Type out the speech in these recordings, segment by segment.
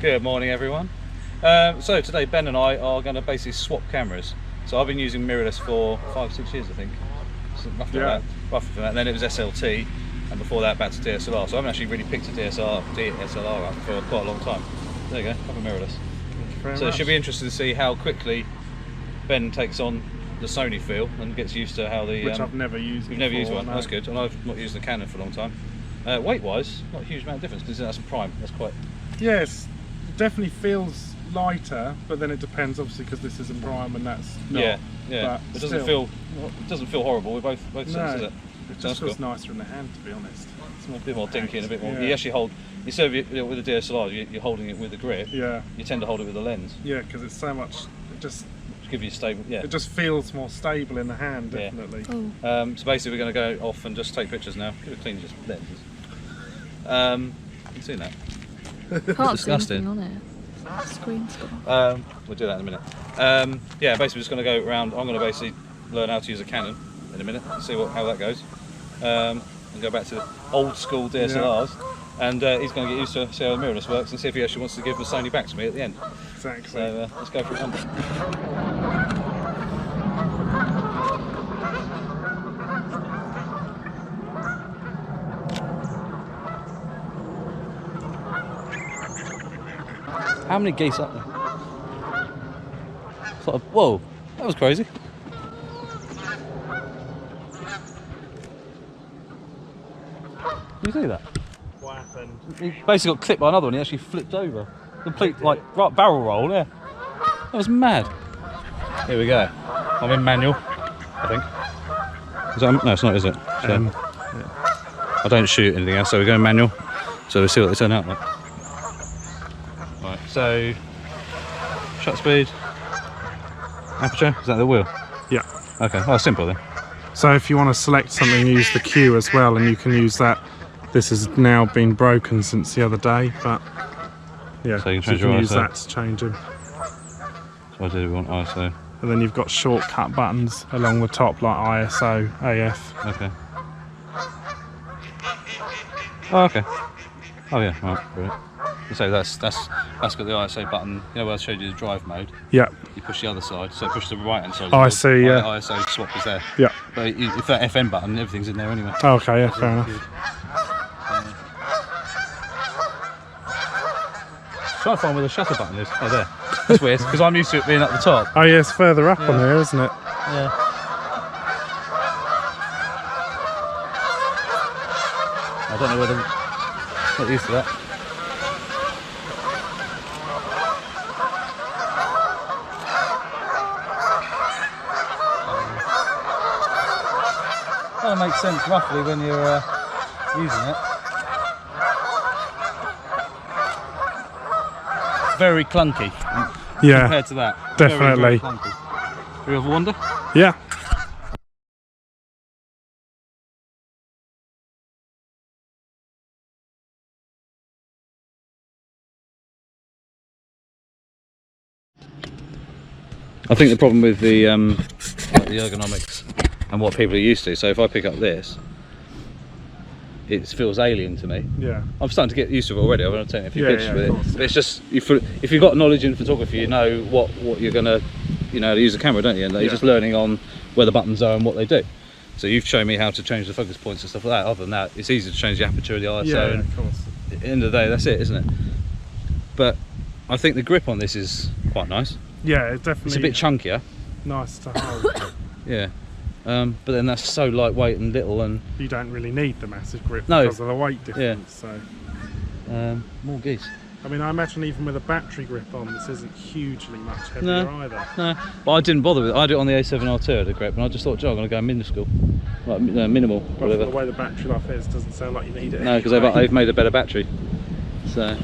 Good morning, everyone. So today Ben and I are going to basically swap cameras. So I've been using mirrorless for 5-6 years, I think. So roughly like that. Roughly that. And then it was SLT, and before that back to DSLR. So I haven't actually really picked a DSLR up for quite a long time. There you go, have a mirrorless. So it should be interesting to see how quickly Ben takes on the Sony feel and gets used to how the... Which I've never used. You've never used one, no. That's good. And I've not used the Canon for a long time. Weight-wise, not a huge amount of difference because that's a prime. That's quite... Yes, it definitely feels lighter, but then it depends obviously because this is a prime and that's not. Yeah. It doesn't feel horrible with both senses, does it? It just feels nicer in the hand, to be honest. It's a bit more dinky and a bit more. You actually hold, instead of with the DSLR, you're holding it with the grip. Yeah. You tend to hold it with the lens. Yeah, because it's so much. It just give you stable. Yeah. It just feels more stable in the hand, definitely. Yeah. So basically, we're going to go off and just take pictures now. Give it a clean just lenses. You've seen that. Can't disgusting. see anything on it. Screen's gone. We'll do that in a minute. Yeah, basically, we're just going to go around. I'm going to basically learn how to use a Canon in a minute, see how that goes, and go back to the old school DSLRs. Yeah. And he's going to get used to see how the mirrorless works and see if he actually wants to give the Sony back to me at the end. Exactly. So let's go for it. How many geese up there? Sort of, whoa, that was crazy. Did you see that? What happened? He basically got clipped by another one. He actually flipped over. Complete like barrel roll. Yeah, that was mad. Here we go. I'm in manual, I think. Is that, no, it's not, is it? So, yeah. I don't shoot anything else, so we're going manual. So we'll see what they turn out like. Right. So shutter speed, aperture. Is that the wheel? Yeah. Okay. Oh, simple then. So if you want to select something, use the Q as well, and you can use that. This has now been broken since the other day, but yeah, so you can use that to change them. So I do want ISO. And then you've got shortcut buttons along the top like ISO, AF. Okay. Oh, okay. Oh yeah, right, brilliant. So that's got the ISO button. You know where I showed you the drive mode? Yeah. You push the other side, so push the right hand side. Oh, I see, yeah. The ISO swap is there. Yeah. But if that FN button, everything's in there anyway. Oh, okay, yeah, fair enough. Trying to find where the shutter button is. Oh, there. That's weird, because I'm used to it being at the top. Oh yeah, it's further up on there, isn't it? Yeah. I don't know whether... Not used to that. Kind of makes sense roughly when you're using it. Very clunky. Yeah. Compared to that. Definitely. Very, very clunky. Do you ever wonder? Yeah. I think the problem with the like the ergonomics and what people are used to. So if I pick up this, it feels alien to me. Yeah. I'm starting to get used to it already. I've been taking a few pictures with it. But it's just if you've got knowledge in photography, you know what you're gonna, you know, how to use a camera, don't you? And you're just learning on where the buttons are and what they do. So you've shown me how to change the focus points and stuff like that. Other than that, it's easy to change the aperture, the ISO. Yeah, and of course. at the end of the day, that's it, isn't it? But I think the grip on this is quite nice. Yeah, it definitely. It's a bit chunkier. Nice to hold. Yeah. But then that's so lightweight and little, and you don't really need the massive grip because of the weight difference. Yeah. So more geese. I mean, I imagine even with a battery grip on, this isn't hugely much heavier either. No, but I didn't bother with it. I did it on the A7r3 the grip, and I just thought, Joe, I'm going to go minuscule, like minimal. But the way the battery life is, doesn't sound like you need it. No, because they've made a better battery. So.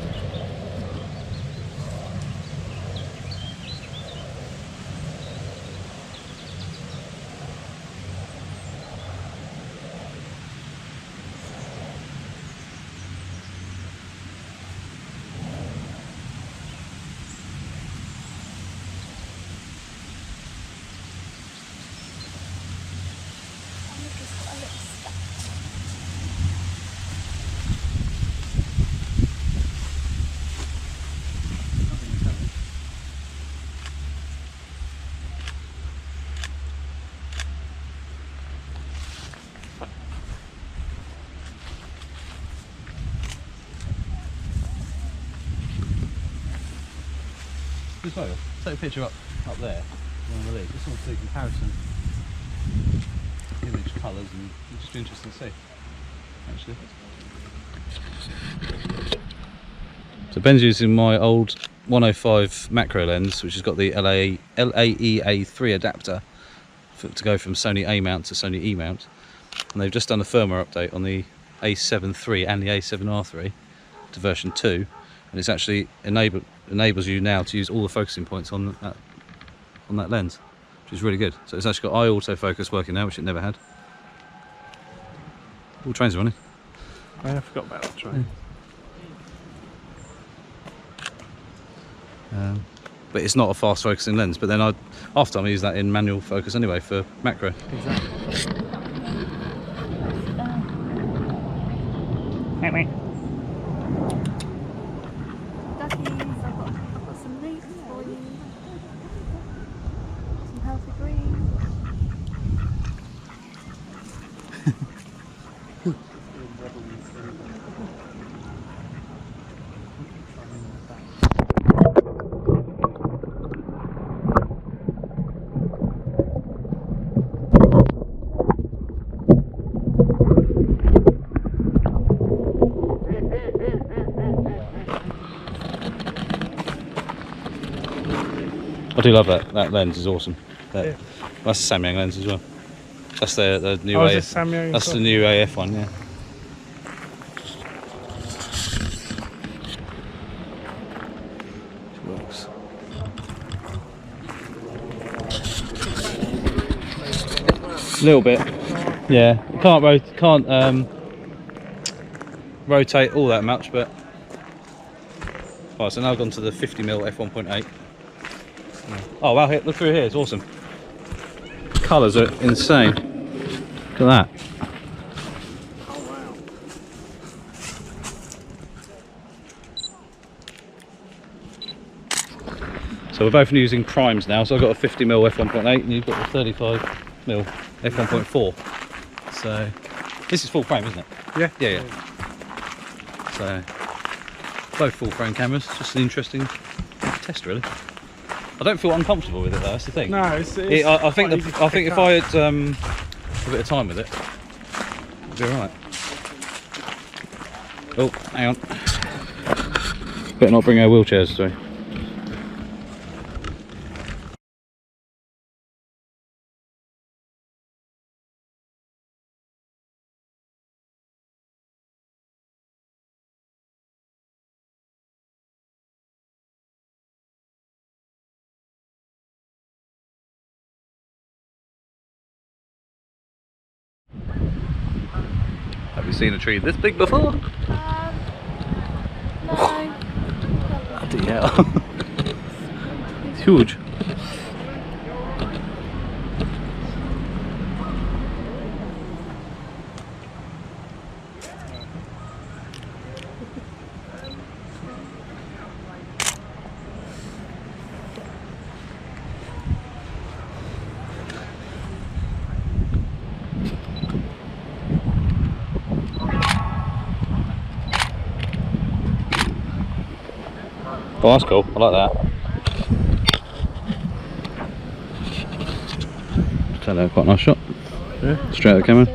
Just over. Take a picture up there. One of the leads. Just want to see comparison. Image colours, and it'll just be interesting to see. Actually. So Ben's using my old 105 macro lens, which has got the LAEA3 adapter to go from Sony A mount to Sony E mount, and they've just done a firmware update on the A7 III and the A7R3 to version 2, and it's actually enables you now to use all the focusing points on that lens, which is really good. So it's actually got eye autofocus working now, which it never had. All trains are running. I forgot about that train. But it's not a fast focusing lens. But then after time I use that in manual focus anyway for macro. Exactly. Duckies, I've got some meat for you. Some healthy greens. I do love that. That lens is awesome. Yeah. That's the Samyang lens as well. That's the new Oh, AF. is it Samyang That's as the well? new AF one, yeah. It works. A little bit. Yeah. Can't rotate all that much, but. Right, so now I've gone to the 50mm f1.8. Oh wow, look through here, it's awesome. Colours are insane. Look at that. Oh wow. So we're both using primes now, so I've got a 50mm f1.8 and you've got the 35mm f1.4. So this is full frame, isn't it? Yeah. Yeah. So both full frame cameras, just an interesting test really. I don't feel uncomfortable with it though, that's the thing. No, I think I think if I had a bit of time with it, it'd be alright. Oh, hang on. Better not bring our wheelchairs through. Have you seen a tree this big before? No. Bloody hell. It's huge. Oh, that's cool. I like that. Turned out quite a nice shot. Yeah. Straight out the camera.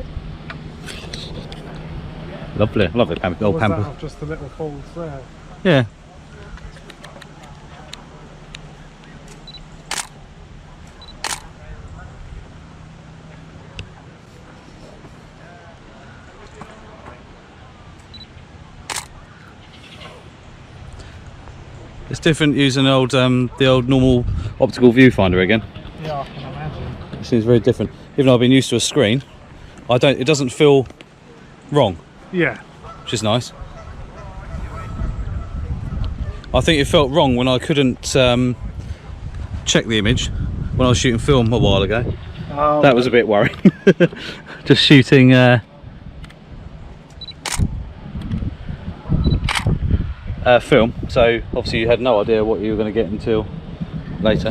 Lovely. I love the old Was pamper. that off just the little falls there? Yeah. It's different using the old normal optical viewfinder again. Yeah, I can imagine. It seems very different. Even though I've been used to a screen, it doesn't feel wrong, Yeah. which is nice. I think it felt wrong when I couldn't check the image when I was shooting film a while ago. Oh, That was a bit worrying. Just shooting film, so obviously you had no idea what you were going to get until later.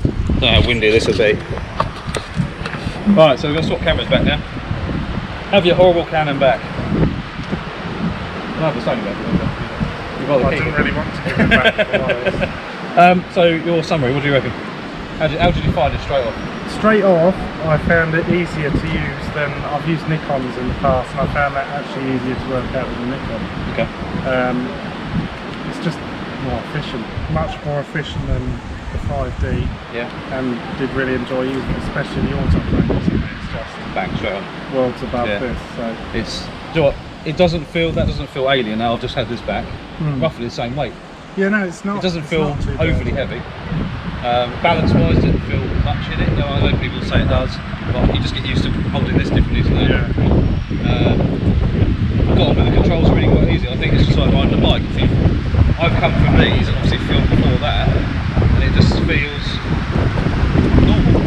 Don't know how windy this will be. Right, so we're going to swap cameras back now. Have your horrible Canon back. I'll have the Sony back. You'd rather I keep didn't it. really want to give it back, if I'm honest. So your summary, what do you reckon? How did you find it straight off? Straight off, I found it easier to use than I've used Nikons in the past, and I found that actually easier to work out than the Nikon. Okay. It's just more efficient, much more efficient than the 5D. Yeah. And did really enjoy using it, especially the autofocus. It's just Bang, straight on. worlds above Yeah. this. So It's, do you know what? It doesn't feel, that doesn't feel alien now. I've just had this back. Roughly the same weight. yeah, no, it's not. It doesn't it's feel not too bad. overly heavy. Balance wise, didn't feel much in it. No, I know people say it does, but you just get used to holding this differently to that. Yeah. Got on with the controls really quite easy. I think it's just like riding a bike. I've come from these and obviously filmed before that, and it just feels normal.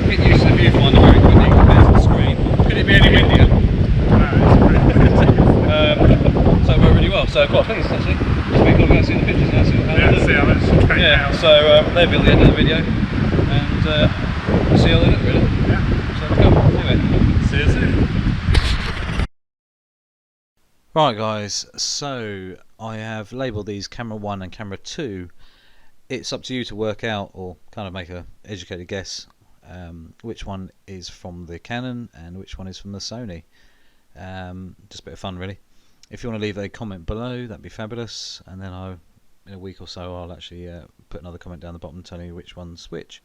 Get used to the viewfinder very quickly compared to the screen. Could it be any windier? No, it's pretty So it went really well. So quite pleased actually. Just been going to go and see the pictures now. See what yeah, happens. see how that came Yeah, out. so they'll be at the end of the video, and we'll see how they look really. Yeah. So cool. Anyway. See you soon. Right guys, so I have labelled these camera 1 and camera 2. It's up to you to work out or kind of make a educated guess which one is from the Canon and which one is from the Sony. Just a bit of fun really. If you want to leave a comment below, that'd be fabulous, and then in a week or so I'll actually put another comment down the bottom telling you which one's which.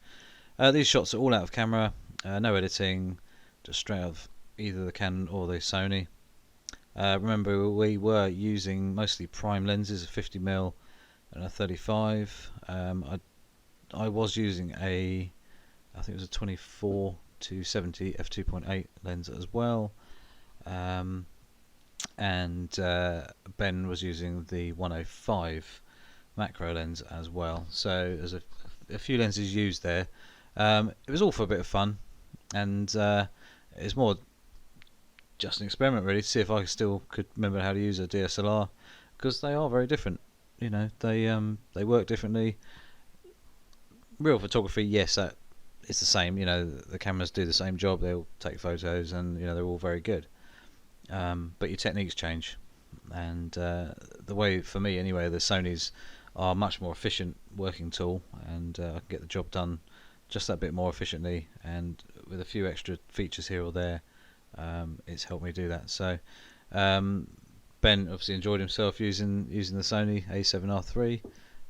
These shots are all out of camera, no editing, just straight out of either the Canon or the Sony. Remember, we were using mostly prime lenses, a 50mm and a 35. I was using I think it was a 24 to 70 f2.8 lens as well, and Ben was using the 105 macro lens as well. So there's a few lenses used there. It was all for a bit of fun, and it's more just an experiment really to see if I still could remember how to use a DSLR, because they are very different. You know, they work differently. Real photography, yes, that it's the same. You know, the cameras do the same job. They'll take photos, and you know they're all very good. But your techniques change, and the way, for me anyway, the Sonys are much more efficient working tool, and I can get the job done just that bit more efficiently, and with a few extra features here or there. It's helped me do that. So Ben obviously enjoyed himself using the Sony A7r3,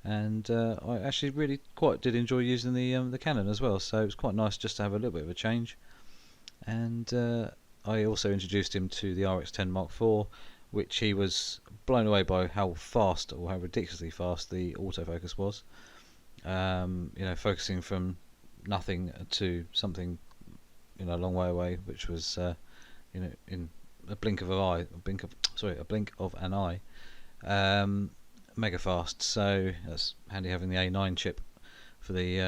and I actually really quite did enjoy using the Canon as well. So it was quite nice just to have a little bit of a change. And I also introduced him to the RX10 Mark IV, which he was blown away by how fast, or how ridiculously fast, the autofocus was. You know, focusing from nothing to something, you know, a long way away, which was you know, in a blink of an eye, a blink of an eye, mega fast. So that's handy having the A9 chip for the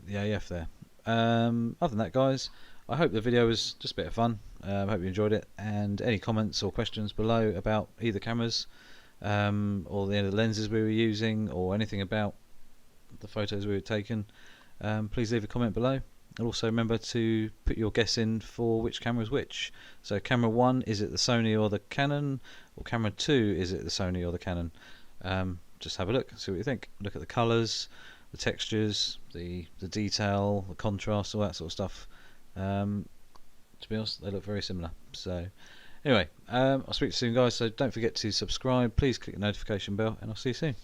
AF there. Other than that, guys, I hope the video was just a bit of fun. I hope you enjoyed it, and any comments or questions below about either cameras, or the lenses we were using, or anything about the photos we were taking, please leave a comment below. And also remember to put your guess in for which camera is which. So camera 1, is it the Sony or the Canon? Or camera 2, is it the Sony or the Canon? Just have a look, see what you think. Look at the colours, the textures, the detail, the contrast, all that sort of stuff. To be honest, they look very similar. So anyway, I'll speak to you soon, guys. So don't forget to subscribe. Please click the notification bell, and I'll see you soon.